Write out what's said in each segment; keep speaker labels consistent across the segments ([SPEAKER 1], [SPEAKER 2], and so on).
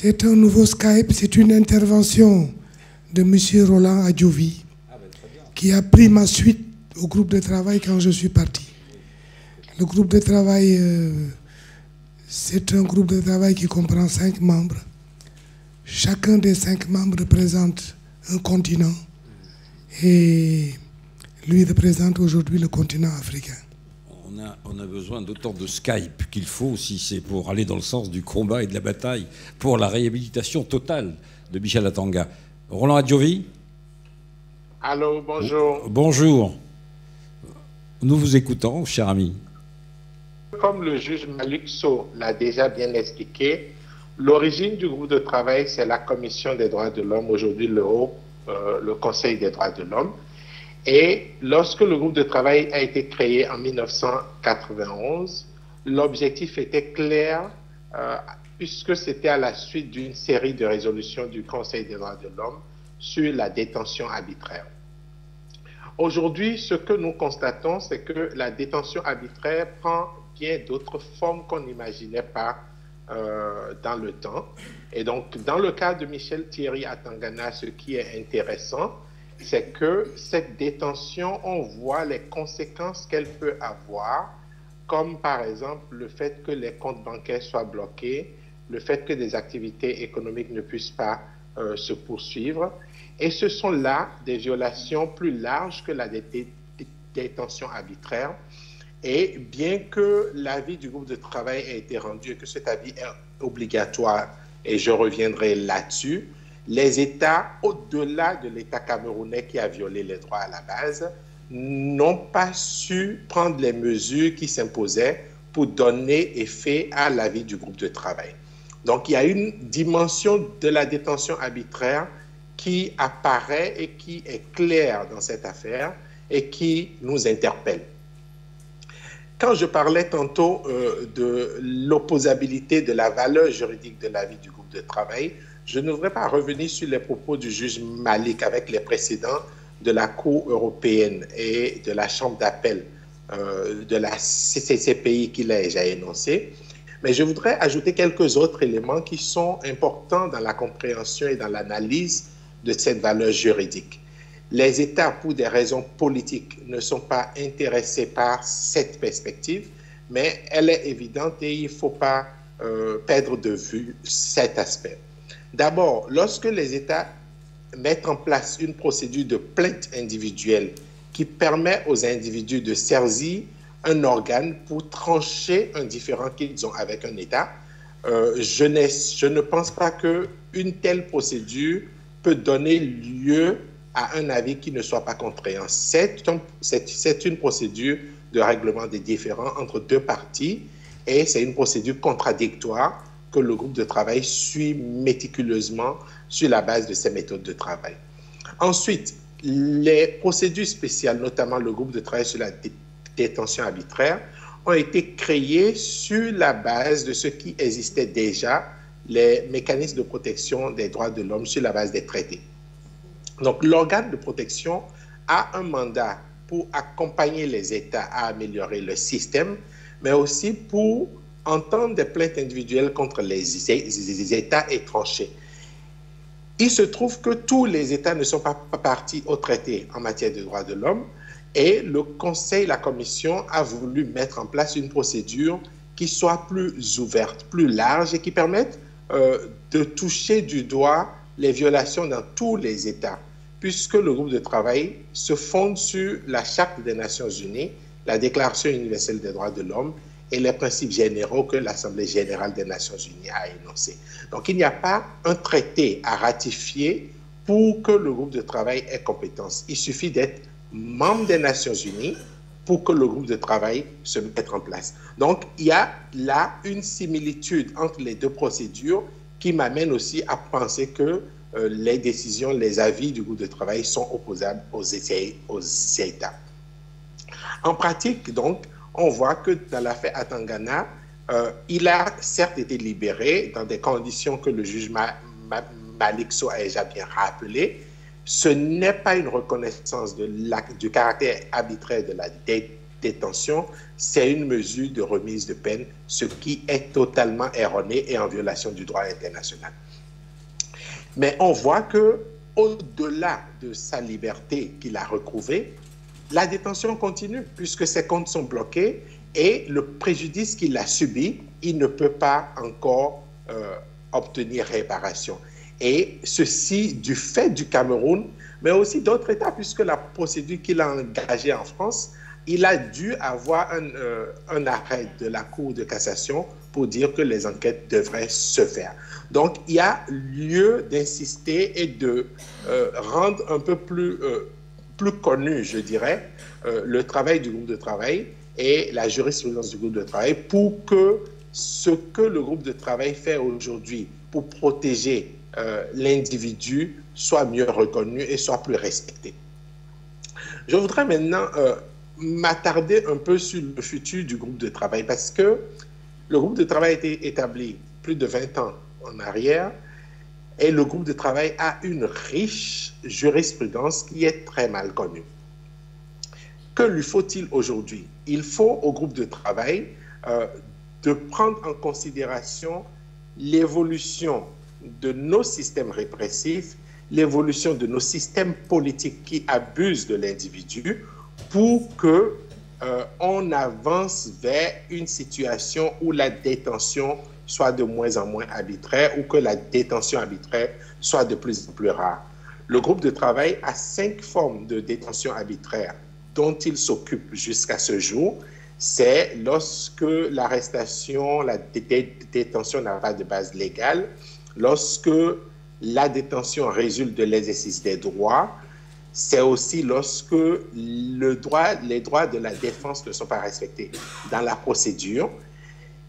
[SPEAKER 1] C'est un nouveau Skype, c'est une intervention de M. Roland Adjovi, qui a pris ma suite au groupe de travail quand je suis parti. Le groupe de travail, c'est un groupe de travail qui comprend 5 membres. Chacun des 5 membres représente un continent et lui représente aujourd'hui le continent africain.
[SPEAKER 2] On a besoin d'autant de Skype qu'il faut, si c'est pour aller dans le sens du combat et de la bataille, pour la réhabilitation totale de Michel Atanga. Roland Adjovi.
[SPEAKER 3] Allô, bonjour.
[SPEAKER 2] Bonjour. Nous vous écoutons, cher ami.
[SPEAKER 3] Comme le juge Malik Sow l'a déjà bien expliqué, l'origine du groupe de travail, c'est la Commission des droits de l'homme, aujourd'hui le Conseil des droits de l'homme. Et lorsque le groupe de travail a été créé en 1991, l'objectif était clair, puisque c'était à la suite d'une série de résolutions du Conseil des droits de l'homme sur la détention arbitraire. Aujourd'hui, ce que nous constatons, c'est que la détention arbitraire prend bien d'autres formes qu'on n'imaginait pas dans le temps. Et donc, dans le cas de Michel Thierry Atangana, ce qui est intéressant, c'est que cette détention, on voit les conséquences qu'elle peut avoir, comme par exemple le fait que les comptes bancaires soient bloqués, le fait que des activités économiques ne puissent pas se poursuivre. Et ce sont là des violations plus larges que la détention arbitraire. Et bien que l'avis du groupe de travail ait été rendu et que cet avis est obligatoire, et je reviendrai là-dessus, les États, au-delà de l'État camerounais qui a violé les droits à la base, n'ont pas su prendre les mesures qui s'imposaient pour donner effet à l'avis du groupe de travail. Donc, il y a une dimension de la détention arbitraire qui apparaît et qui est claire dans cette affaire et qui nous interpelle. Quand je parlais tantôt de l'opposabilité de la valeur juridique de l'avis du groupe de travail, je ne voudrais pas revenir sur les propos du juge Malik avec les précédents de la Cour européenne et de la Chambre d'appel de la CCPI qu'il a déjà énoncé. Mais je voudrais ajouter quelques autres éléments qui sont importants dans la compréhension et dans l'analyse de cette valeur juridique. Les États, pour des raisons politiques, ne sont pas intéressés par cette perspective, mais elle est évidente et il ne faut pas perdre de vue cet aspect. D'abord, lorsque les États mettent en place une procédure de plainte individuelle qui permet aux individus de saisir un organe pour trancher un différend qu'ils ont avec un État, je ne pense pas qu'une telle procédure peut donner lieu à un avis qui ne soit pas contraignant. C'est une procédure de règlement des différends entre deux parties et c'est une procédure contradictoire que le groupe de travail suit méticuleusement sur la base de ses méthodes de travail. Ensuite, les procédures spéciales, notamment le groupe de travail sur la détention arbitraire, ont été créées sur la base de ce qui existait déjà, les mécanismes de protection des droits de l'homme sur la base des traités. Donc, l'organe de protection a un mandat pour accompagner les États à améliorer le système, mais aussi pour entendre des plaintes individuelles contre les États étrangers. Il se trouve que tous les États ne sont pas partis au traité en matière de droits de l'homme et le Conseil, la Commission a voulu mettre en place une procédure qui soit plus ouverte, plus large et qui permette de toucher du doigt les violations dans tous les États, puisque le groupe de travail se fonde sur la Charte des Nations Unies, la Déclaration universelle des droits de l'homme et les principes généraux que l'Assemblée générale des Nations unies a énoncés. Donc, il n'y a pas un traité à ratifier pour que le groupe de travail ait compétence. Il suffit d'être membre des Nations unies pour que le groupe de travail se mette en place. Donc, il y a là une similitude entre les deux procédures qui m'amène aussi à penser que les décisions, les avis du groupe de travail sont opposables aux États. En pratique, donc, on voit que dans l'affaire Atangana, il a certes été libéré dans des conditions que le juge Malik Sow a déjà bien rappelé. Ce n'est pas une reconnaissance du caractère arbitraire de la détention, c'est une mesure de remise de peine, ce qui est totalement erroné et en violation du droit international. Mais on voit que, au-delà de sa liberté qu'il a retrouvée, la détention continue puisque ses comptes sont bloqués et le préjudice qu'il a subi, il ne peut pas encore obtenir réparation. Et ceci du fait du Cameroun, mais aussi d'autres États, puisque la procédure qu'il a engagée en France, il a dû avoir un arrêt de la Cour de cassation pour dire que les enquêtes devraient se faire. Donc, il y a lieu d'insister et de rendre un peu plus connu, je dirais, le travail du groupe de travail et la jurisprudence du groupe de travail pour que ce que le groupe de travail fait aujourd'hui pour protéger l'individu soit mieux reconnu et soit plus respecté. Je voudrais maintenant m'attarder un peu sur le futur du groupe de travail parce que le groupe de travail a été établi plus de 20 ans en arrière et le groupe de travail a une riche jurisprudence qui est très mal connue. Que lui faut-il aujourd'hui? Il faut au groupe de travail de prendre en considération l'évolution de nos systèmes répressifs, l'évolution de nos systèmes politiques qui abusent de l'individu pour que on avance vers une situation où la détention soit de moins en moins arbitraire ou que la détention arbitraire soit de plus en plus rare. Le groupe de travail a 5 formes de détention arbitraire dont il s'occupe jusqu'à ce jour. C'est lorsque l'arrestation, la détention n'a pas de base légale, lorsque la détention résulte de l'exercice des droits, c'est aussi lorsque les droits de la défense ne sont pas respectés dans la procédure.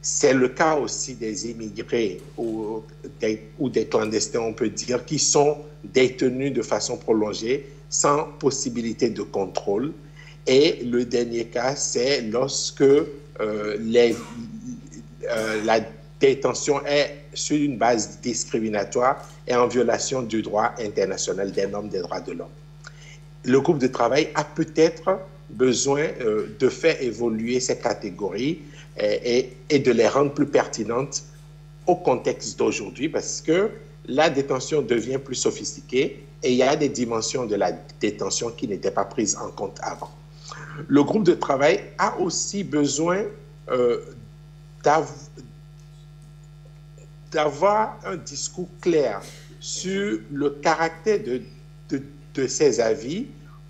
[SPEAKER 3] C'est le cas aussi des immigrés ou des clandestins, on peut dire, qui sont détenus de façon prolongée sans possibilité de contrôle. Et le dernier cas, c'est lorsque la détention est sur une base discriminatoire et en violation du droit international des normes des droits de l'homme. Le groupe de travail a peut-être besoin de faire évoluer ces catégories et de les rendre plus pertinentes au contexte d'aujourd'hui parce que la détention devient plus sophistiquée et il y a des dimensions de la détention qui n'étaient pas prises en compte avant. Le groupe de travail a aussi besoin d'avoir un discours clair sur le caractère de ces avis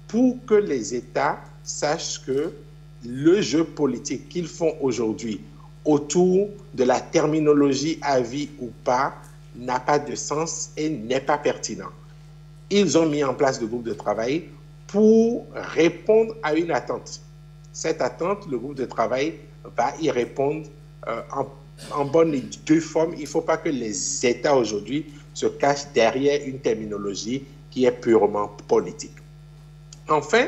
[SPEAKER 3] pour que les États sachent que le jeu politique qu'ils font aujourd'hui autour de la terminologie avis ou pas n'a pas de sens et n'est pas pertinent. Ils ont mis en place le groupe de travail pour répondre à une attente. Cette attente, le groupe de travail va y répondre en bonne et due forme. Il ne faut pas que les États aujourd'hui se cachent derrière une terminologie qui est purement politique. Enfin,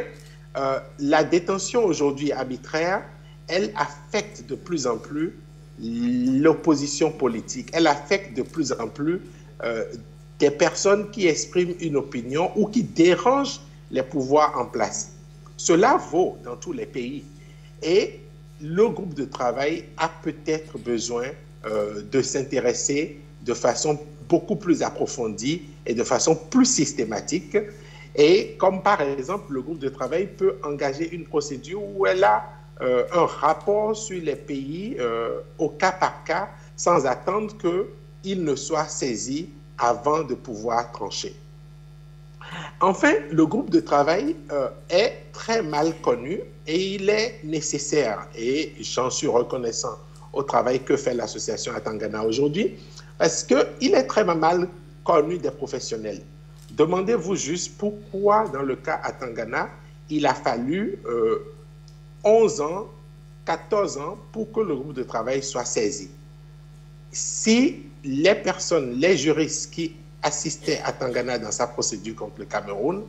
[SPEAKER 3] la détention aujourd'hui arbitraire, elle affecte de plus en plus l'opposition politique. Elle affecte de plus en plus des personnes qui expriment une opinion ou qui dérangent les pouvoirs en place. Cela vaut dans tous les pays. Et le groupe de travail a peut-être besoin de s'intéresser de façon beaucoup plus approfondie et de façon plus systématique. Et comme par exemple, le groupe de travail peut engager une procédure où elle a un rapport sur les pays au cas par cas sans attendre qu'il ne soit saisi avant de pouvoir trancher. Enfin, le groupe de travail est très mal connu et il est nécessaire, et j'en suis reconnaissant au travail que fait l'association Atangana aujourd'hui, parce qu'il est très mal connu des professionnels. Demandez-vous juste pourquoi, dans le cas Atangana, il a fallu 11 ans, 14 ans pour que le groupe de travail soit saisi. Si les personnes, les juristes qui assistaient à Atangana dans sa procédure contre le Cameroun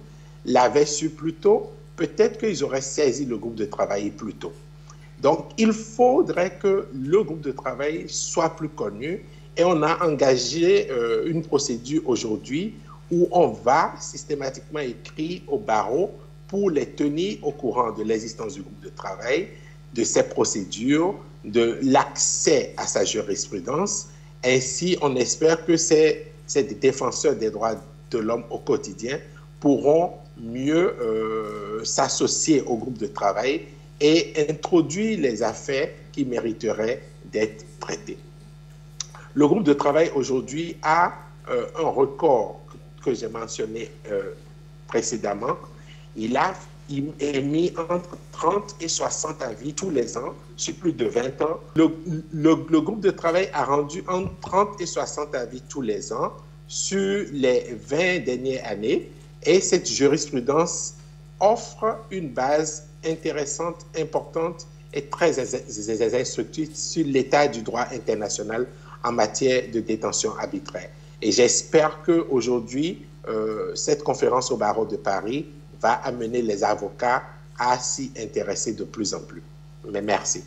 [SPEAKER 3] l'avaient su plus tôt, peut-être qu'ils auraient saisi le groupe de travail plus tôt. Donc, il faudrait que le groupe de travail soit plus connu et on a engagé une procédure aujourd'hui où on va systématiquement écrire au barreau pour les tenir au courant de l'existence du groupe de travail, de ses procédures, de l'accès à sa jurisprudence. Ainsi, on espère que ces défenseurs des droits de l'homme au quotidien pourront mieux s'associer au groupe de travail et introduire les affaires qui mériteraient d'être traitées. Le groupe de travail aujourd'hui a un record que j'ai mentionné précédemment. Il a émis entre 30 et 60 avis tous les ans sur plus de 20 ans. Le groupe de travail a rendu entre 30 et 60 avis tous les ans sur les 20 dernières années, et cette jurisprudence offre une base intéressante, importante et très instructive sur l'état du droit international en matière de détention arbitraire. Et j'espère qu'aujourd'hui, cette conférence au barreau de Paris va amener les avocats à s'y intéresser de plus en plus. Mais merci.